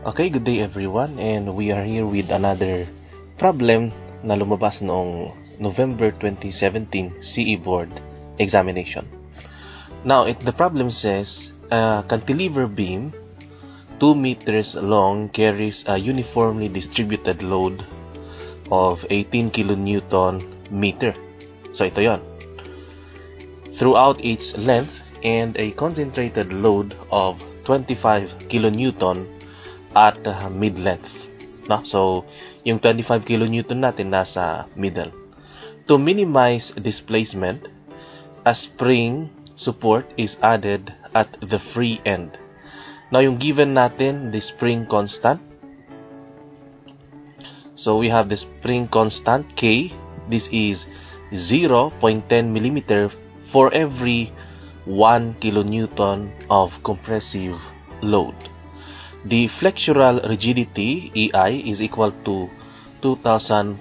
Okay, good day everyone, and we are here with another problem na lumabas noong November 2017 CE Board examination. Now, the problem says, a cantilever beam 2 meters long carries a uniformly distributed load of 18 kilonewton meter. So, ito yon. Throughout its length and a concentrated load of 25 kilonewton at mid-length. No? So, yung 25 kilonewton natin nasa middle. To minimize displacement, a spring support is added at the free end. Now, yung given natin, the spring constant. So, we have the spring constant, K. This is 0.10 millimeter for every 1 kilonewton of compressive load. The flexural rigidity, EI, is equal to 2,500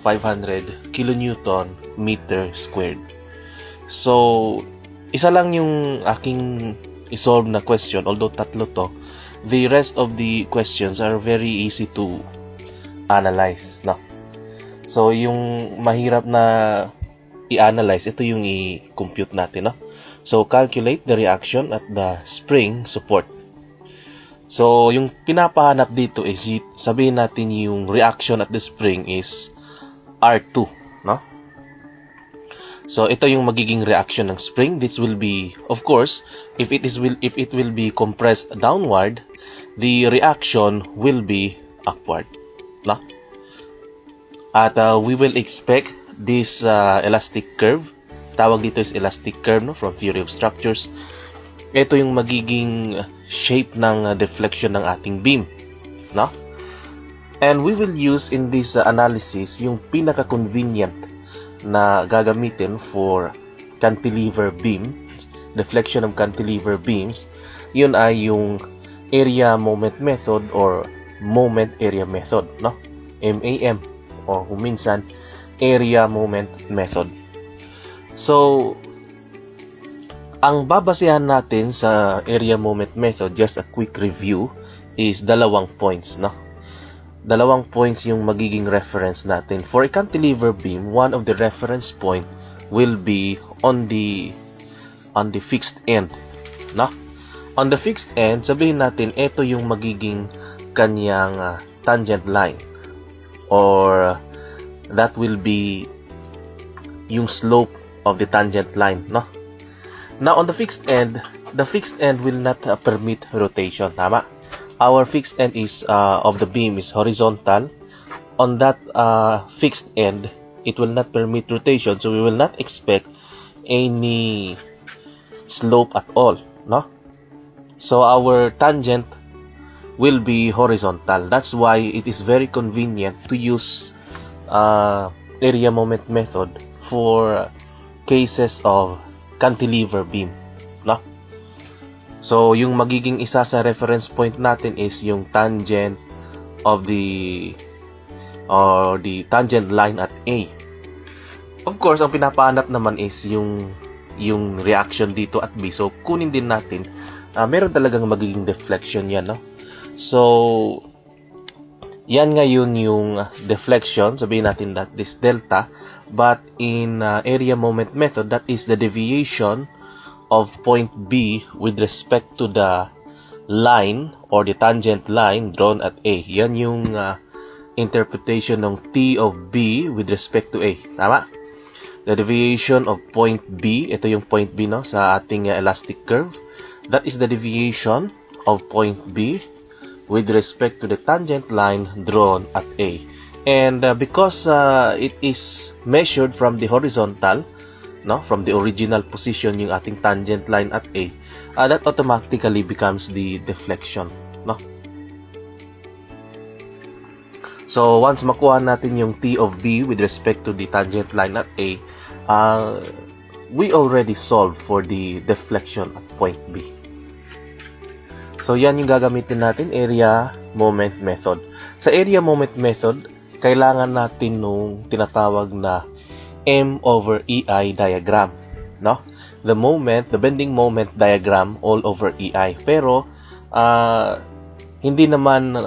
kilonewton meter squared. So, isa lang yung aking isolve na question, although tatlo to. The rest of the questions are very easy to analyze. No? So, yung mahirap na i-analyze, ito yung i-compute natin. No? So, calculate the reaction at the spring support. So, yung pinapahanap dito is, sabihin natin yung reaction at the spring is R2, no? So, ito yung magiging reaction ng spring. This will be, of course, if it will be compressed downward, the reaction will be upward, no? At we will expect this elastic curve. Tawag dito is elastic curve, no, from theory of structures. Ito yung magiging shape ng deflection ng ating beam, no? And we will use in this analysis yung pinaka-convenient na gagamitin for cantilever beam, deflection of cantilever beams. Yun ay yung area moment method or moment area method, no? MAM, or kung minsan area moment method. So, ang babasehan natin sa area moment method, just a quick review, is dalawang points, no? Dalawang points yung magiging reference natin. For a cantilever beam, one of the reference point will be on the fixed end, no? On the fixed end, sabihin natin, ito yung magiging kanyang tangent line, or that will be yung slope of the tangent line, no? Now, on the fixed end will not permit rotation. Tama? Our fixed end is of the beam is horizontal. On that fixed end, it will not permit rotation, so we will not expect any slope at all. No? So, our tangent will be horizontal. That's why it is very convenient to use area moment method for cases of cantilever beam, no? So, yung magiging isa sa reference point natin is yung tangent of the tangent line at A. Of course, ang pinapahanap naman is yung reaction dito at B. So, kunin din natin, meron talagang magiging deflection yan, no? So, yan ngayon yung deflection. Sabihin natin that this delta. But in area moment method, that is the deviation of point B with respect to the line or the tangent line drawn at A. Yan yung interpretation ng T of B with respect to A. Tama? The deviation of point B, ito yung point B, no, sa ating elastic curve. That is the deviation of point B with respect to the tangent line drawn at A. And because it is measured from the horizontal, no, from the original position yung ating tangent line at A, that automatically becomes the deflection, no? So, once makuha natin yung T of B with respect to the tangent line at A, we already solved for the deflection at point B. So, yan yung gagamitin natin, area moment method. Sa area moment method, kailangan natin nung tinatawag na M over EI diagram, no? The bending moment diagram all over EI. Pero hindi naman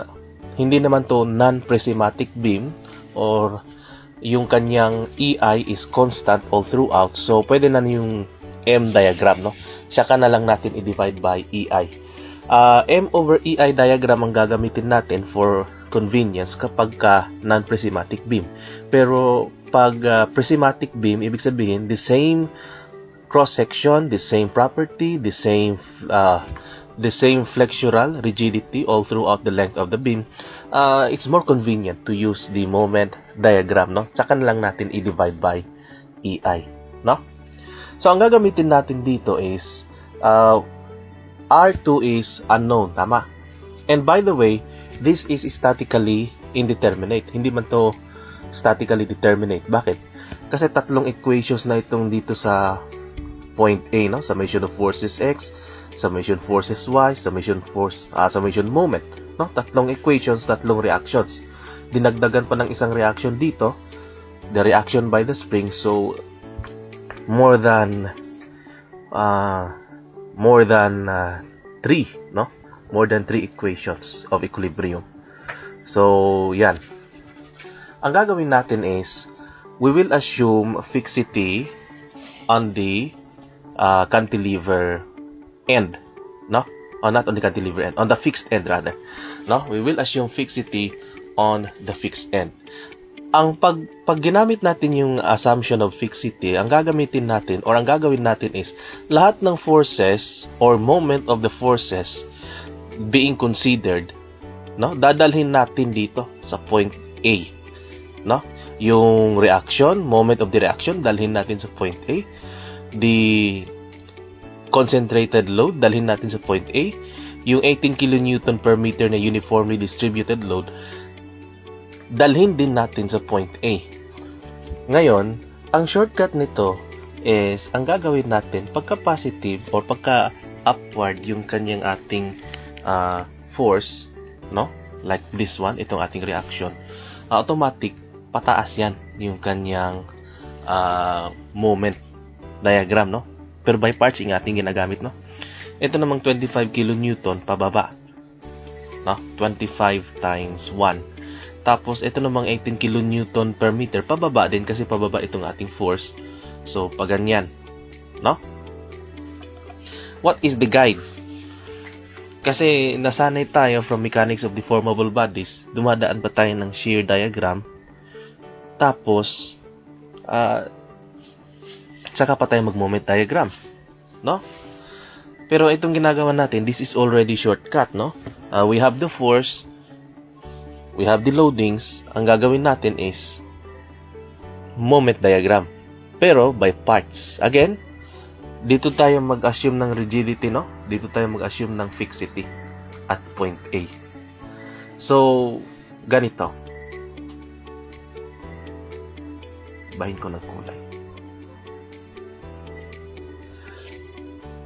hindi naman to non-prismatic beam or yung kanyang EI is constant all throughout. So, pwede na yung M diagram, no? Saka na lang natin i-divide by EI. M over EI diagram ang gagamitin natin for convenience kapag non-prismatic beam. Pero pag prismatic beam, ibig sabihin the same cross-section, the same property, the same flexural rigidity all throughout the length of the beam, it's more convenient to use the moment diagram, no? Tsaka na lang natin i-divide by EI, no? So, ang gagamitin natin dito is R2 is unknown, tama? And by the way, this is statically indeterminate. Hindi man to statically determinate. Bakit? Kasi tatlong equations na itong dito sa point A, no? Summation of forces X, summation forces Y, summation moment, no? Tatlong equations, tatlong reactions. Dinagdagan pa ng isang reaction dito, the reaction by the spring. So more than 3, no? More than 3 equations of equilibrium. So yan. Ang gagawin natin is we will assume fixity on the cantilever end, no? Or not on the cantilever end, on the fixed end rather, no? We will assume fixity on the fixed end. Ang pag ginamit natin yung assumption of fixity, ang gagamitin natin or ang gagawin natin is lahat ng forces or moment of the forces being considered, no? Dadalhin natin dito sa point A, no? Yung reaction, moment of the reaction, dalhin natin sa point A. The concentrated load, dalhin natin sa point A. Yung 18 kN per meter na uniformly distributed load, dalhin din natin sa point A. Ngayon, ang shortcut nito is, ang gagawin natin, pagka positive or pagka upward yung kanyang ating force, no? Like this one, itong ating reaction, automatic, pataas yan yung kanyang moment diagram, no? Pero by parts yung ating ginagamit, no? Ito namang 25 kN pababa, no? 25 times 1. Tapos ito namang 18 kN per meter pababa din kasi pababa itong ating force. So pag ganyan, no? What is the guide? Kasi nasanay tayo from mechanics of deformable bodies, dumadaan pa tayo ng shear diagram. Tapos tsaka pa tayo mag-moment diagram, no? Pero itong ginagawa natin, this is already shortcut, no? We have the force, we have the loadings. Ang gagawin natin is moment diagram, pero by parts. Again, dito tayo mag-assume ng rigidity, no? Dito tayo mag-assume ng fixity at point A. So, ganito. Bahin ko ng kulay.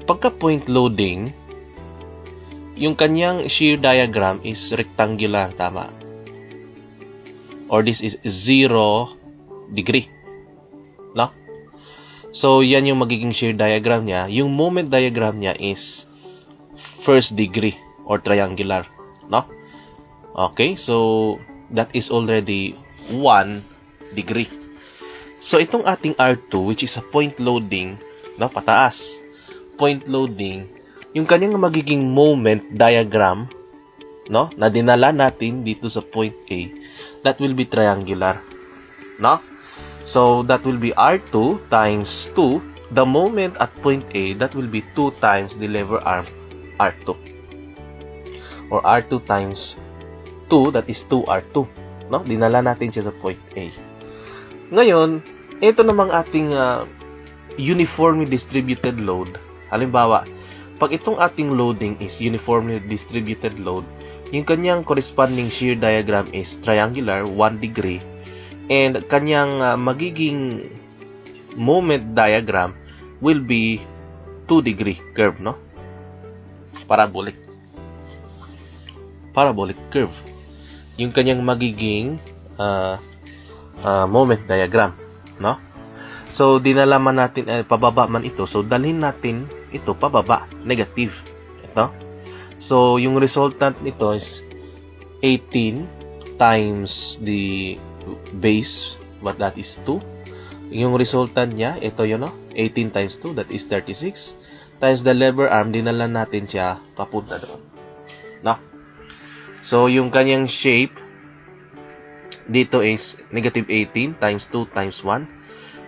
Pagka point loading, yung kanyang shear diagram is rectangular, tama? Or this is 0 degree, no? So, yan yung magiging shear diagram niya. Yung moment diagram niya is first degree or triangular, no? Okay, so that is already 1 degree. So, itong ating R2, which is a point loading, no, pataas, point loading, yung kanyang magiging moment diagram, no, na dinala natin dito sa point A, that will be triangular, no? So, that will be R2 times 2. The moment at point A, that will be 2 times the lever arm R2. Or R2 times 2, that is 2R2. No? Dinala natin siya sa point A. Ngayon, ito namang ating uniformly distributed load. Halimbawa, pag itong ating loading is uniformly distributed load, yung kanyang corresponding shear diagram is triangular, 1 degree. And kanyang magiging moment diagram will be 2 degree curve, no? Parabolic curve. Yung kanyang magiging moment diagram, no? So, dinala man natin, pababa man ito. So, dalhin natin ito pababa, negative. Ito. So, yung resultant nito is 18 times the base, but that is 2. Yung resultant niya, ito yun, no? 18 times 2, that is 36. Times the lever arm, dinala natin siya papunta doon. No? So, yung kanyang shape, dito is negative 18 times 2 times 1.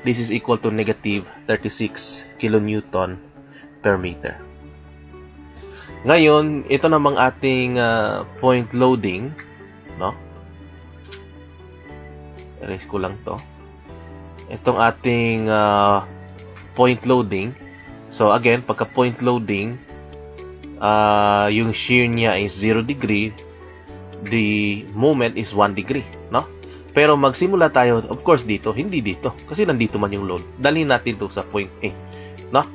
This is equal to negative 36 kilonewton per meter. Ngayon, ito namang ating point loading, no? Erase ko lang to. Itong ating point loading. So again, pagka point loading, yung shear niya is 0 degree, the moment is 1 degree, no? Pero magsimula tayo, of course dito, hindi dito, kasi nandito man yung load. Dalhin natin to sa point A, no?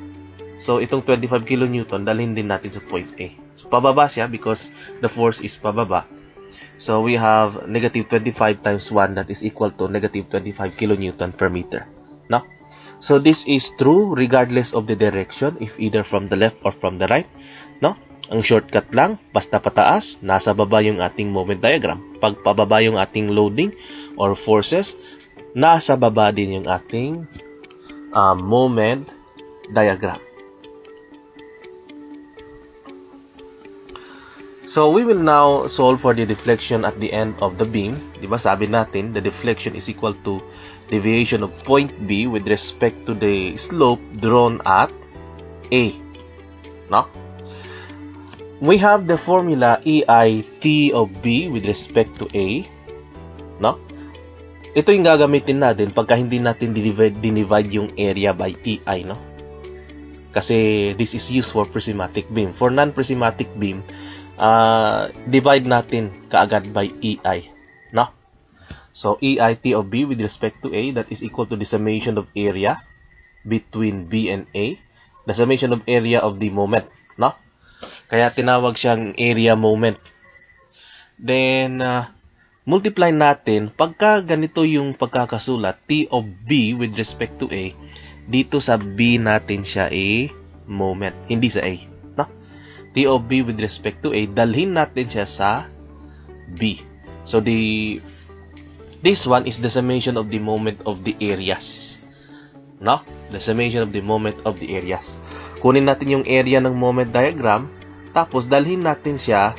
So itong 25 kilonewton, dalhin din natin sa point A. So pababa siya because the force is pababa. So we have negative 25 times 1, that is equal to negative 25 kilonewton per meter, no? So this is true regardless of the direction, if either from the left or from the right, no? Ang shortcut lang, basta pataas, nasa baba yung ating moment diagram. Pag pababa yung ating loading or forces, nasa baba din yung ating moment diagram. So we will now solve for the deflection at the end of the beam. Diba sabi natin, the deflection is equal to deviation of point B with respect to the slope drawn at A. No? We have the formula EIT of B with respect to A. No? Ito yung gagamitin natin pagka hindi natin dinivide yung area by EI, no? Kasi this is used for prismatic beam. For non-prismatic beam, divide natin kaagad by EI, no? So EIT of B with respect to A, that is equal to the summation of area between B and A, the summation of area of the moment, no? Kaya tinawag siyang area moment. Then multiply natin pagka ganito yung pagkakasulat, T of B with respect to A, dito sa B natin siya moment, hindi sa A, no? T of B with respect to A, dalhin natin siya sa B. So this one is the summation of the moment of the areas, no? The summation of the moment of the areas. Kunin natin yung area ng moment diagram, tapos dalhin natin siya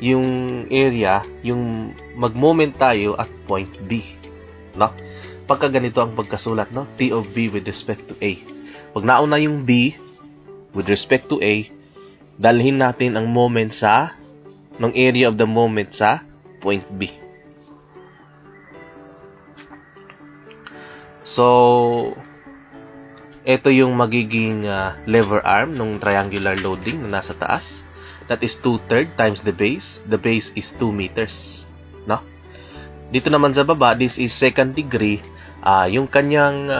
yung area, yung mag-moment tayo at point B, no? Pagka ganito ang pagkasulat, no? T of B with respect to A. Pag nauna yung B with respect to A, dalhin natin ang moment ng area of the moment sa point B. So, ito yung magiging lever arm ng triangular loading na nasa taas. That is 2/3 times the base. The base is 2 meters. No? Dito naman sa baba, this is second degree. Yung kanyang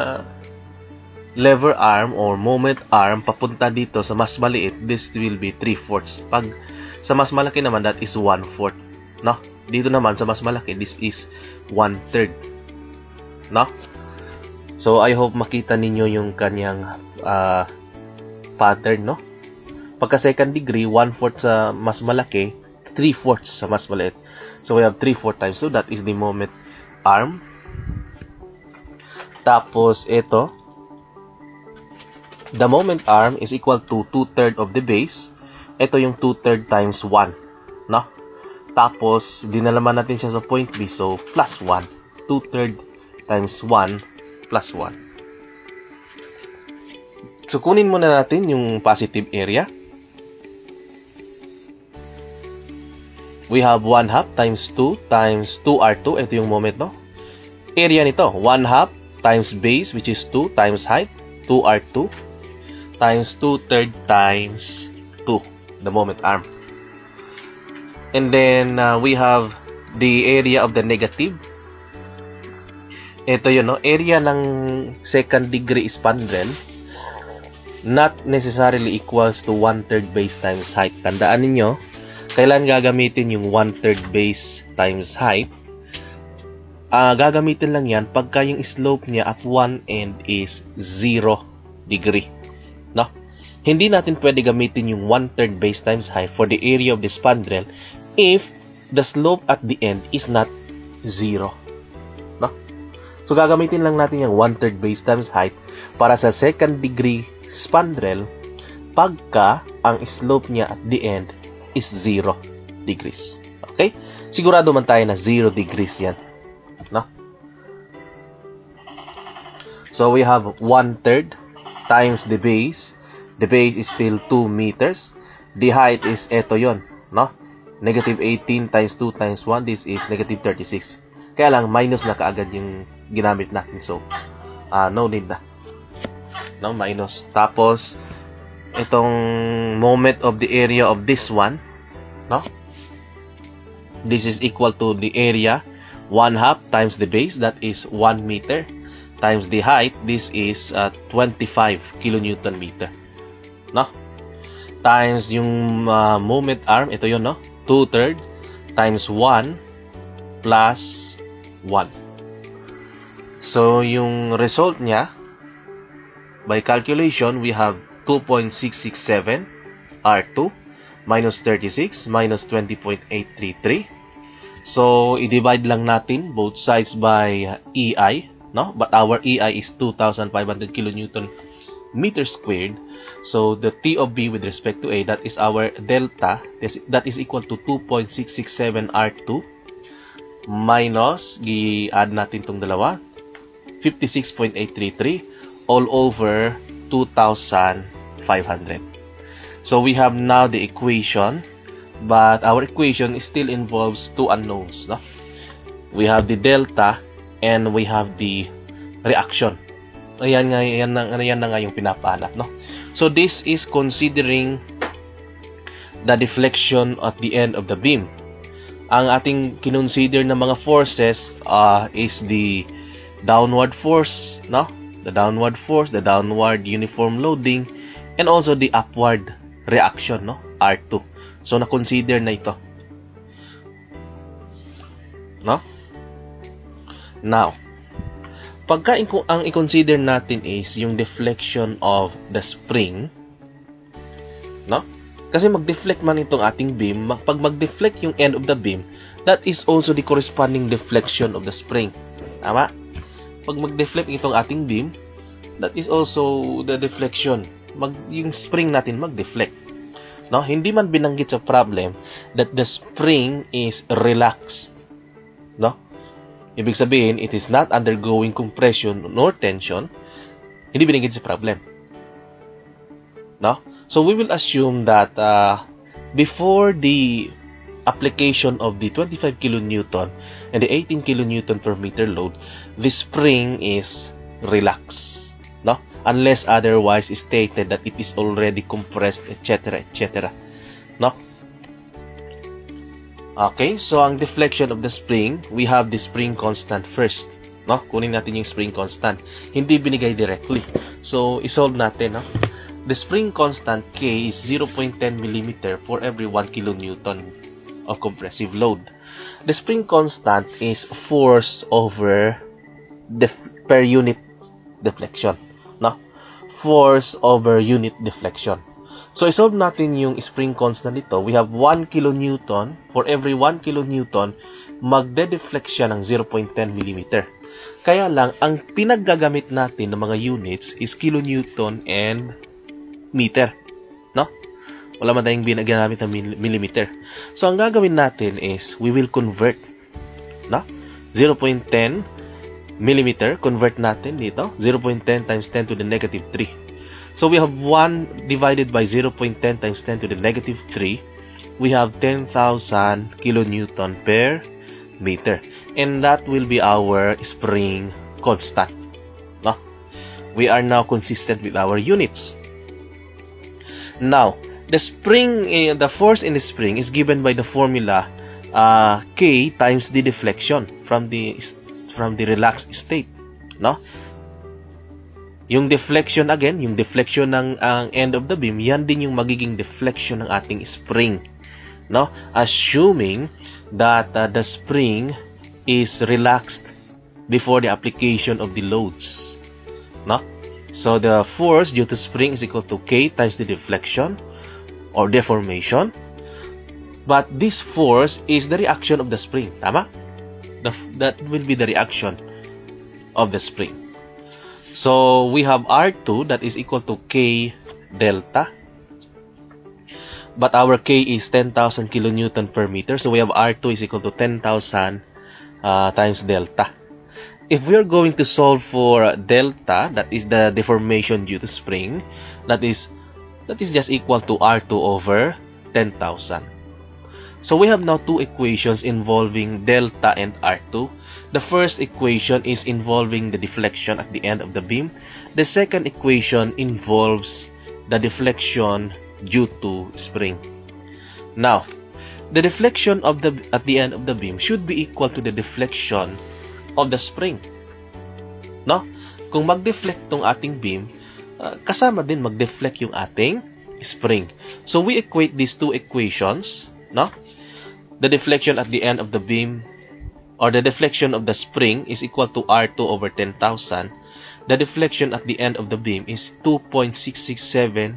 lever arm or moment arm papunta dito sa mas maliit, this will be 3/4. Pag sa mas malaki naman, that is 1/4. No? Dito naman sa mas malaki, this is 1/3. No? So I hope makita ninyo yung kanyang pattern, no? Pagka second degree, 1/4 sa mas malaki, 3/4 sa mas maliit. So we have 3/4 times 2, that is the moment arm. Tapos ito, the moment arm is equal to 2/3 of the base. Ito yung 2/3 times 1, no? Tapos dinalaman natin siya sa point B, so plus 1. 2/3 times 1 plus 1. So kunin muna natin yung positive area. We have 1/2 times 2 times 2R2. Ito yung moment, no? Area nito, 1/2 times base, which is 2 times height, 2R2, times 2/3 times 2, the moment arm. And then we have the area of the negative. Ito yun, no? Area ng second degree spandrel not necessarily equals to 1/3 base times height. Tandaan ninyo, kailan gagamitin yung 1/3 base times height? Gagamitin lang yan pagka yung slope niya at one end is 0 degree. No? Hindi natin pwede gamitin yung 1/3 base times height for the area of the spandrel if the slope at the end is not 0. No? So, gagamitin lang natin yung 1/3 base times height para sa second degree spandrel pagka ang slope niya at the end is 0 degrees. Okay? Sigurado man tayo na 0 degrees yan. No? So, we have 1/3 times the base. The base is still 2 meters. The height is eto yon, no? Negative 18 times 2 times 1, this is negative 36. Kaya lang, minus na kaagad yung ginamit natin. So, no need na. No, minus. Tapos, itong moment of the area of this one, no? This is equal to the area 1/2 times the base, that is 1 meter, times the height, this is 25 kilonewton meter. No? Times yung moment arm, ito yun, no? 2/3 times 1 plus 1. So, yung result niya, by calculation, we have 2.667 R2 minus 36 minus 20.833. So, i-divide lang natin both sides by EI, no? But our EI is 2,500 kilonewton meter squared. So, the T of B with respect to A, that is our delta, that is equal to 2.667 R2 minus, i-add natin itong dalawa, 56.833 all over 2,500. So, we have now the equation, but our equation still involves two unknowns. No? We have the delta and we have the reaction. Ayan na nga yung pinapahanap. No? So, this is considering the deflection at the end of the beam. Ang ating kinonsider na mga forces is the downward force, no? The downward force, the downward uniform loading, and also the upward reaction, no? R2. So, na-consider na ito. No? Now, pagka ang i-consider natin is yung deflection of the spring, no? Kasi mag-deflect man itong ating beam, pag mag-deflect yung end of the beam, that is also the corresponding deflection of the spring. Tama? Pag mag-deflect itong ating beam, that is also the deflection. Yung spring natin mag-deflect. No? Hindi man binanggit sa problem that the spring is relaxed. No? Ibig sabihin, it is not undergoing compression nor tension. Hindi binanggit sa problem. No? So, we will assume that before the application of the 25 kilonewton and the 18 kilonewton per meter load, the spring is relaxed. No? Unless otherwise stated that it is already compressed, etc., etc. No? Okay, so ang deflection of the spring, we have the spring constant first. No? Kunin natin yung spring constant. Hindi binigay directly. So, isolve natin, no? The spring constant K is 0.10 mm for every 1 kilonewton of compressive load. The spring constant is force over per unit deflection. No? Force over unit deflection. So, isolve natin yung spring constant dito. We have 1 kilonewton. For every 1 kilonewton, magde-deflect siya ng 0.10 mm. Kaya lang, ang pinaggagamit natin ng mga units is kilonewton and meter. No? Wala man tayong ginagamit ng millimeter. So, ang gagawin natin is, we will convert. No? 0.10 millimeter, convert natin dito. 0.10 times 10 to the negative 3. So, we have 1 divided by 0.10 times 10 to the negative 3. We have 10,000 kilonewton per meter. And that will be our spring constant. No? We are now consistent with our units. Now, the spring, the force in the spring is given by the formula K times the deflection from the relaxed state. No? Yung deflection again, yung deflection ng end of the beam, yan din yung magiging deflection ng ating spring. No? Assuming that the spring is relaxed before the application of the loads. No? So, the force due to spring is equal to K times the deflection or deformation But this force is the reaction of the spring. Tama? That will be the reaction of the spring. So we have R2 that is equal to K delta. But our K is 10,000 kilonewton per meter. So we have R2 is equal to 10,000 times delta. If we are going to solve for delta, that is the deformation due to spring, that is just equal to R2 over 10,000. So we have now two equations involving delta and R2. The first equation is involving the deflection at the end of the beam. The second equation involves the deflection due to spring. Now, the deflection at the end of the beam should be equal to the deflection of the spring. No? Kung mag-deflect tong ating beam, kasama din mag-deflect yung ating spring. So we equate these two equations, no? The deflection at the end of the beam, or the deflection of the spring, is equal to R2 over 10,000. The deflection at the end of the beam is 2.667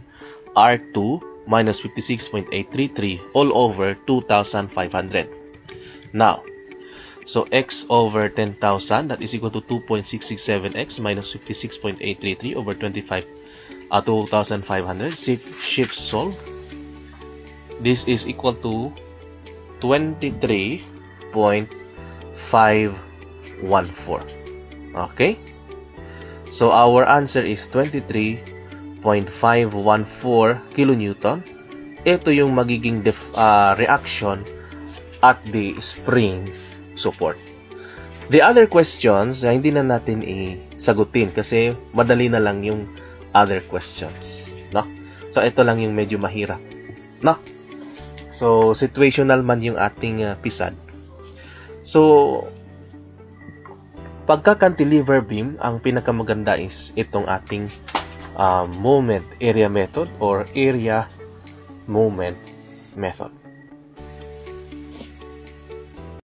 R2 minus 56.833 all over 2,500. Now, so x over 10,000, that is equal to 2.667x minus 56.833 over 2,500. Shift solve. This is equal to 23.514. Okay? So our answer is 23.514 kilonewton. Ito yung magiging reaction at the spring support. The other questions, hindi na natin isagutin kasi madali na lang yung other questions, no? So ito lang yung medyo mahirap, no? So situational man yung ating pisad. So pagka cantilever beam, ang pinakamaganda is itong ating moment area method or area moment method.